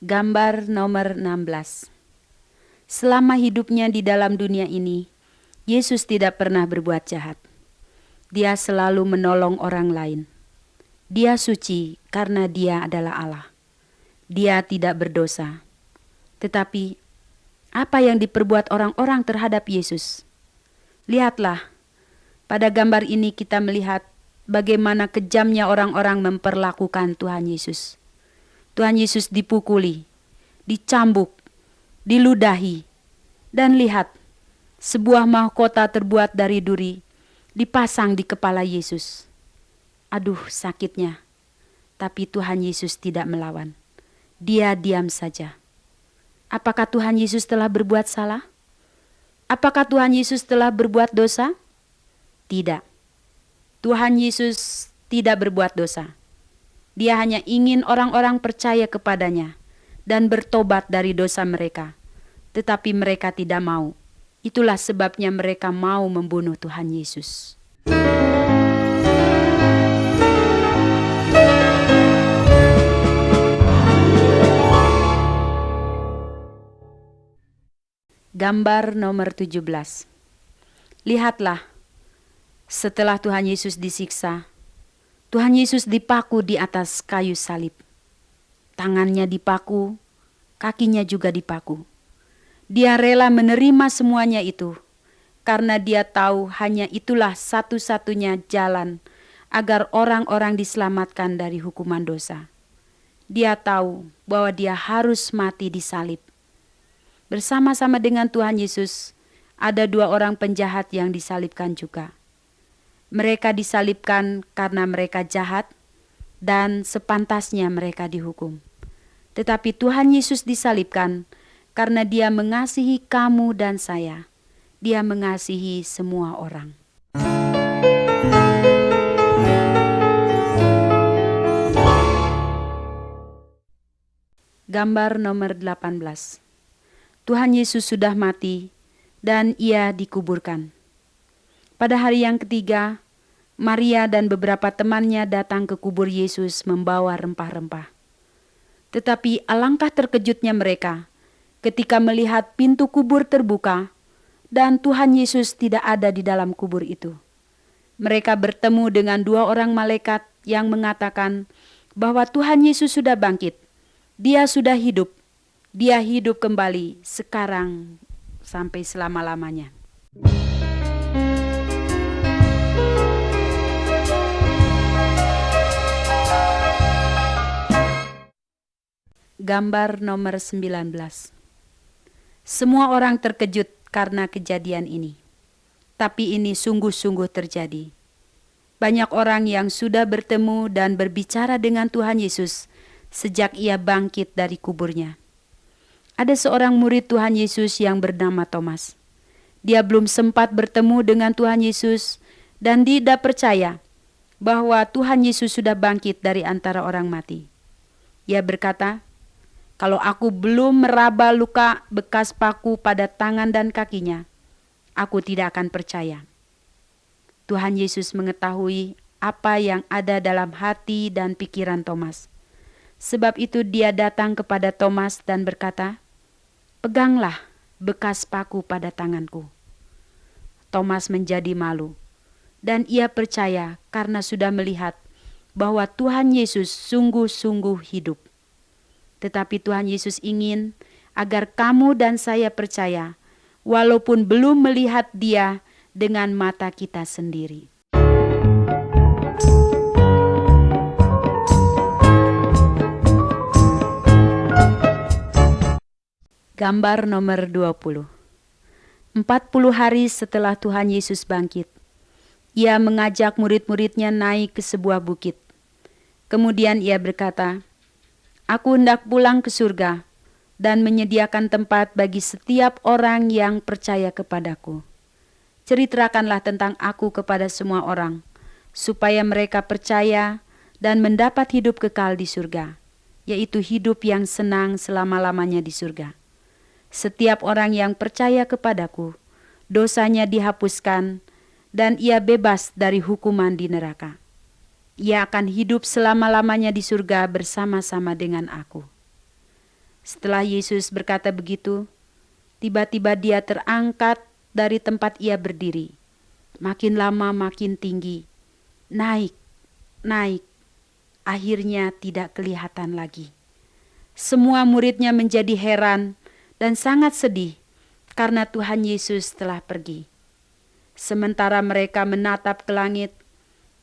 Gambar nomor 16. Selama hidupnya di dalam dunia ini, Yesus tidak pernah berbuat jahat. Dia selalu menolong orang lain. Dia suci karena Dia adalah Allah. Dia tidak berdosa. Tetapi, apa yang diperbuat orang-orang terhadap Yesus? Lihatlah, pada gambar ini kita melihat bagaimana kejamnya orang-orang memperlakukan Tuhan Yesus. Tuhan Yesus dipukuli, dicambuk, diludahi, dan lihat, sebuah mahkota terbuat dari duri dipasang di kepala Yesus. Aduh, sakitnya. Tapi Tuhan Yesus tidak melawan. Dia diam saja. Apakah Tuhan Yesus telah berbuat salah? Apakah Tuhan Yesus telah berbuat dosa? Tidak. Tuhan Yesus tidak berbuat dosa. Dia hanya ingin orang-orang percaya kepadanya dan bertobat dari dosa mereka. Tetapi mereka tidak mau. Itulah sebabnya mereka mau membunuh Tuhan Yesus. Gambar nomor 17. Lihatlah, setelah Tuhan Yesus disiksa, Tuhan Yesus dipaku di atas kayu salib. Tangannya dipaku, kakinya juga dipaku. Dia rela menerima semuanya itu, karena dia tahu hanya itulah satu-satunya jalan agar orang-orang diselamatkan dari hukuman dosa. Dia tahu bahwa dia harus mati di salib. Bersama-sama dengan Tuhan Yesus, ada dua orang penjahat yang disalibkan juga. Mereka disalibkan karena mereka jahat dan sepantasnya mereka dihukum. Tetapi Tuhan Yesus disalibkan karena Dia mengasihi kamu dan saya. Dia mengasihi semua orang. Gambar nomor 18. Tuhan Yesus sudah mati dan Ia dikuburkan. Pada hari yang ketiga, Maria dan beberapa temannya datang ke kubur Yesus membawa rempah-rempah. Tetapi alangkah terkejutnya mereka ketika melihat pintu kubur terbuka dan Tuhan Yesus tidak ada di dalam kubur itu. Mereka bertemu dengan dua orang malaikat yang mengatakan bahwa Tuhan Yesus sudah bangkit. Dia sudah hidup. Dia hidup kembali sekarang sampai selama-lamanya. Gambar nomor 19. Semua orang terkejut karena kejadian ini. Tapi ini sungguh-sungguh terjadi. Banyak orang yang sudah bertemu dan berbicara dengan Tuhan Yesus sejak Ia bangkit dari kuburnya. Ada seorang murid Tuhan Yesus yang bernama Thomas. Dia belum sempat bertemu dengan Tuhan Yesus dan tidak percaya bahwa Tuhan Yesus sudah bangkit dari antara orang mati. Ia berkata, "Kalau aku belum meraba luka bekas paku pada tangan dan kakinya, aku tidak akan percaya." Tuhan Yesus mengetahui apa yang ada dalam hati dan pikiran Thomas. Sebab itu Dia datang kepada Thomas dan berkata, "Peganglah bekas paku pada tanganku." Thomas menjadi malu, dan ia percaya karena sudah melihat bahwa Tuhan Yesus sungguh-sungguh hidup. Tetapi Tuhan Yesus ingin agar kamu dan saya percaya, walaupun belum melihat Dia dengan mata kita sendiri. Gambar nomor 20. 40 hari setelah Tuhan Yesus bangkit, Ia mengajak murid-muridnya naik ke sebuah bukit. Kemudian Ia berkata, "Aku hendak pulang ke surga dan menyediakan tempat bagi setiap orang yang percaya kepadaku. Ceritakanlah tentang aku kepada semua orang, supaya mereka percaya dan mendapat hidup kekal di surga, yaitu hidup yang senang selama-lamanya di surga. Setiap orang yang percaya kepadaku, dosanya dihapuskan dan ia bebas dari hukuman di neraka. Ia akan hidup selama-lamanya di surga bersama-sama dengan aku." Setelah Yesus berkata begitu, tiba-tiba dia terangkat dari tempat ia berdiri. Makin lama makin tinggi, naik, naik. Akhirnya tidak kelihatan lagi. Semua muridnya menjadi heran dan sangat sedih karena Tuhan Yesus telah pergi. Sementara mereka menatap ke langit,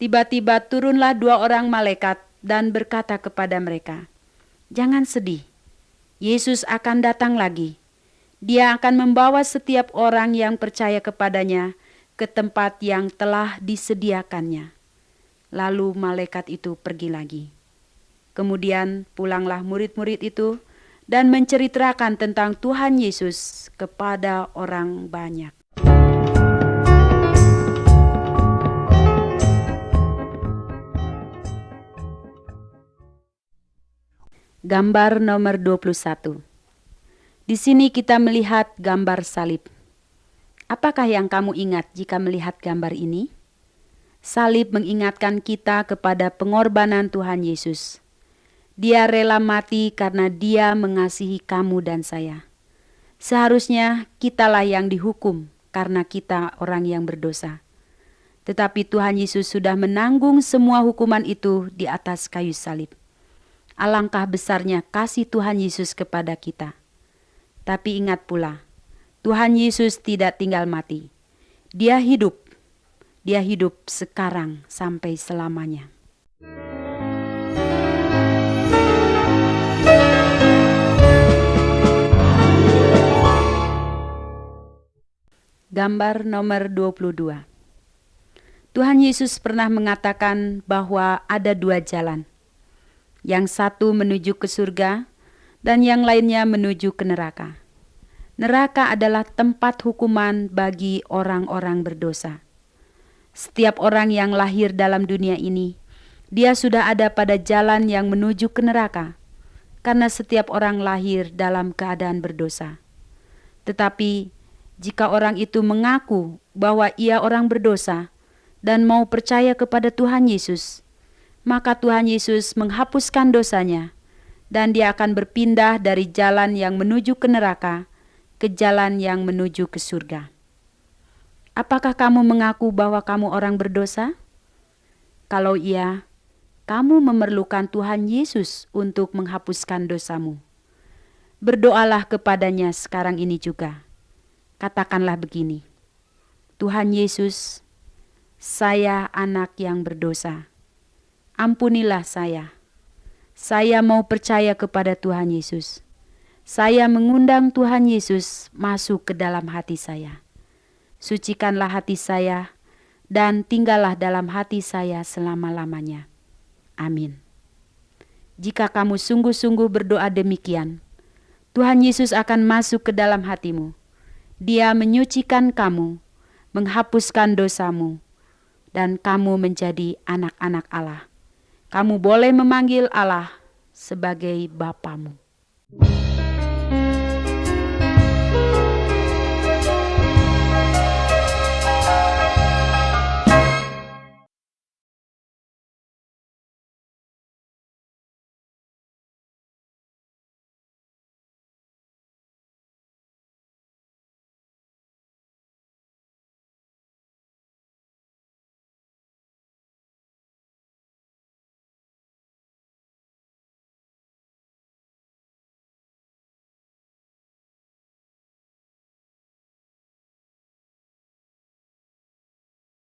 tiba-tiba turunlah 2 orang malaikat dan berkata kepada mereka, "Jangan sedih, Yesus akan datang lagi. Dia akan membawa setiap orang yang percaya kepadanya ke tempat yang telah disediakannya." Lalu malaikat itu pergi lagi. Kemudian pulanglah murid-murid itu dan menceritakan tentang Tuhan Yesus kepada orang banyak. Gambar nomor 21. Di sini kita melihat gambar salib. Apakah yang kamu ingat jika melihat gambar ini? Salib mengingatkan kita kepada pengorbanan Tuhan Yesus. Dia rela mati karena Dia mengasihi kamu dan saya. Seharusnya kitalah yang dihukum karena kita orang yang berdosa. Tetapi Tuhan Yesus sudah menanggung semua hukuman itu di atas kayu salib. Alangkah besarnya kasih Tuhan Yesus kepada kita. Tapi ingat pula, Tuhan Yesus tidak tinggal mati. Dia hidup. Dia hidup sekarang sampai selamanya. Gambar nomor 22. Tuhan Yesus pernah mengatakan bahwa ada 2 jalan. Yang satu menuju ke surga dan yang lainnya menuju ke neraka. Neraka adalah tempat hukuman bagi orang-orang berdosa. Setiap orang yang lahir dalam dunia ini, dia sudah ada pada jalan yang menuju ke neraka, karena setiap orang lahir dalam keadaan berdosa. Tetapi jika orang itu mengaku bahwa ia orang berdosa dan mau percaya kepada Tuhan Yesus, maka Tuhan Yesus menghapuskan dosanya dan dia akan berpindah dari jalan yang menuju ke neraka ke jalan yang menuju ke surga. Apakah kamu mengaku bahwa kamu orang berdosa? Kalau iya, kamu memerlukan Tuhan Yesus untuk menghapuskan dosamu. Berdoalah kepadanya sekarang ini juga. Katakanlah begini, "Tuhan Yesus, saya anak yang berdosa. Ampunilah saya. Saya mau percaya kepada Tuhan Yesus. Saya mengundang Tuhan Yesus masuk ke dalam hati saya. Sucikanlah hati saya dan tinggallah dalam hati saya selama-lamanya. Amin." Jika kamu sungguh-sungguh berdoa demikian, Tuhan Yesus akan masuk ke dalam hatimu. Dia menyucikan kamu, menghapuskan dosamu, dan kamu menjadi anak-anak Allah. Kamu boleh memanggil Allah sebagai Bapamu.